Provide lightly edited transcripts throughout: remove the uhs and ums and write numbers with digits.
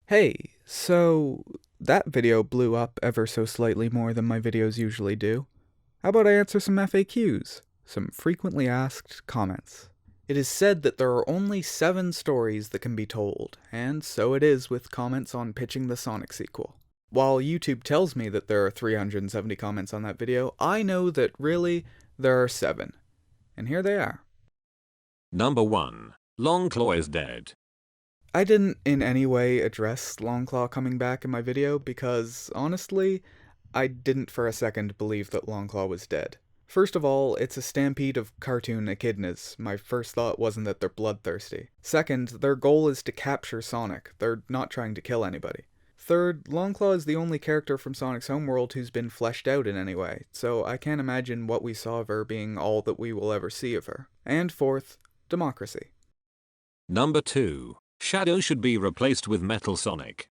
Hey, so that video blew up ever so slightly more than my videos usually do. How about I answer some FAQs? Some frequently asked comments. It is said that there are only 7 stories that can be told, and so it is with comments on pitching the Sonic sequel. While YouTube tells me that there are 370 comments on that video, I know that really, there are 7. And here they are. Number 1. Longclaw is dead. I didn't in any way address Longclaw coming back in my video because, honestly, I didn't for a second believe that Longclaw was dead. First of all, it's a stampede of cartoon echidnas. My first thought wasn't that they're bloodthirsty. Second, their goal is to capture Sonic. They're not trying to kill anybody. Third, Longclaw is the only character from Sonic's homeworld who's been fleshed out in any way, so I can't imagine what we saw of her being all that we will ever see of her. And fourth, democracy. Number 2. Shadow should be replaced with Metal Sonic.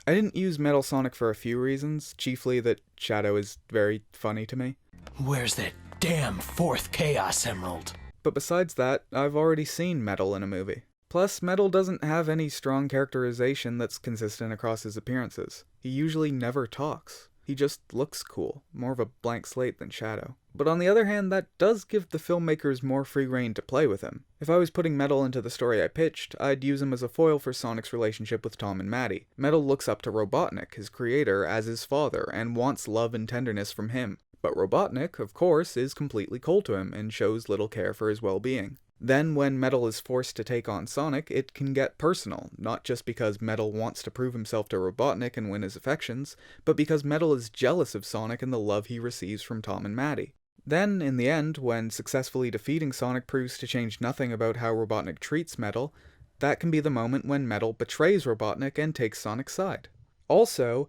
I didn't use Metal Sonic for a few reasons, chiefly that Shadow is very funny to me. Where's that damn 4th Chaos Emerald? But besides that, I've already seen Metal in a movie. Plus, Metal doesn't have any strong characterization that's consistent across his appearances. He usually never talks. He just looks cool, more of a blank slate than Shadow. But on the other hand, that does give the filmmakers more free rein to play with him. If I was putting Metal into the story I pitched, I'd use him as a foil for Sonic's relationship with Tom and Maddie. Metal looks up to Robotnik, his creator, as his father, and wants love and tenderness from him. But Robotnik, of course, is completely cold to him and shows little care for his well-being. Then, when Metal is forced to take on Sonic, it can get personal, not just because Metal wants to prove himself to Robotnik and win his affections, but because Metal is jealous of Sonic and the love he receives from Tom and Maddie. Then, in the end, when successfully defeating Sonic proves to change nothing about how Robotnik treats Metal, that can be the moment when Metal betrays Robotnik and takes Sonic's side. Also,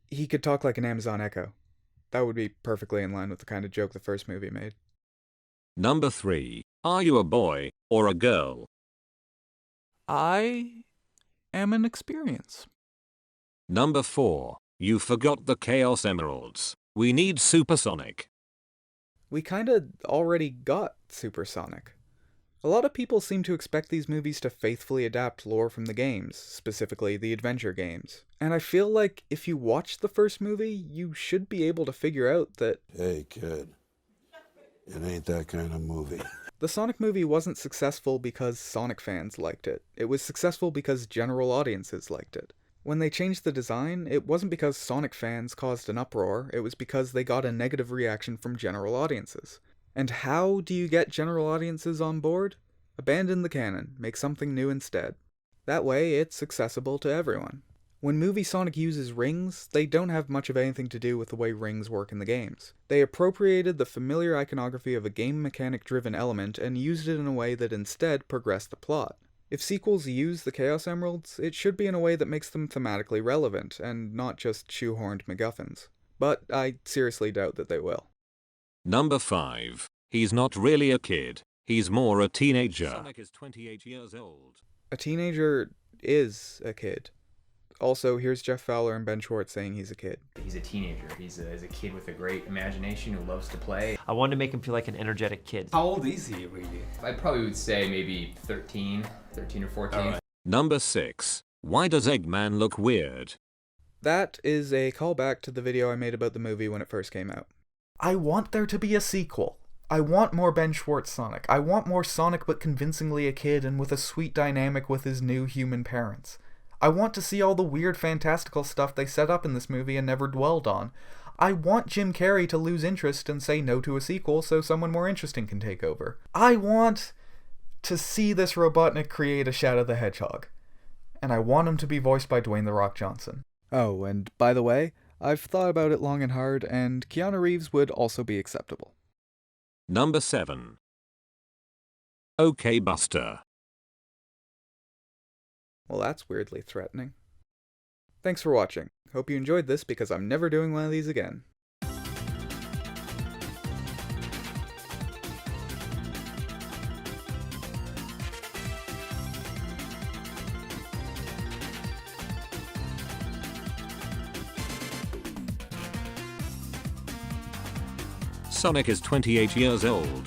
he could talk like an Amazon Echo. That would be perfectly in line with the kind of joke the first movie made. Number 3. Are you a boy or a girl? I am an experience. Number 4. You forgot the Chaos Emeralds. We need Supersonic. We kinda already got Supersonic. A lot of people seem to expect these movies to faithfully adapt lore from the games, specifically the adventure games. And I feel like if you watch the first movie, you should be able to figure out that, Hey kid, it ain't that kind of movie. the Sonic movie wasn't successful because Sonic fans liked it. It was successful because general audiences liked it. When they changed the design, it wasn't because Sonic fans caused an uproar, it was because they got a negative reaction from general audiences. And how do you get general audiences on board? Abandon the canon, make something new instead. That way, it's accessible to everyone. When movie Sonic uses rings, they don't have much of anything to do with the way rings work in the games. They appropriated the familiar iconography of a game mechanic-driven element and used it in a way that instead progressed the plot. If sequels use the Chaos Emeralds, it should be in a way that makes them thematically relevant, and not just shoehorned MacGuffins. But I seriously doubt that they will. Number 5. He's not really a kid. He's more a teenager. Sonic is 28 years old. A teenager is a kid. Also, here's Jeff Fowler and Ben Schwartz saying he's a kid. He's a teenager. He's a kid with a great imagination who loves to play. I wanted to make him feel like an energetic kid. How old is he really? I probably would say maybe 13 or 14. Number 6. Why does Eggman look weird? That is a callback to the video I made about the movie when it first came out. I want there to be a sequel. I want more Ben Schwartz Sonic. I want more Sonic but convincingly a kid and with a sweet dynamic with his new human parents. I want to see all the weird fantastical stuff they set up in this movie and never dwelled on. I want Jim Carrey to lose interest and say no to a sequel so someone more interesting can take over. I want to see this Robotnik create a Shadow the Hedgehog. And I want him to be voiced by Dwayne "The Rock" Johnson. Oh, and by the way, I've thought about it long and hard, and Keanu Reeves would also be acceptable. Number 7. Okay, Buster. Well, that's weirdly threatening. Thanks for watching. Hope you enjoyed this because I'm never doing one of these again. Sonic is 28 years old.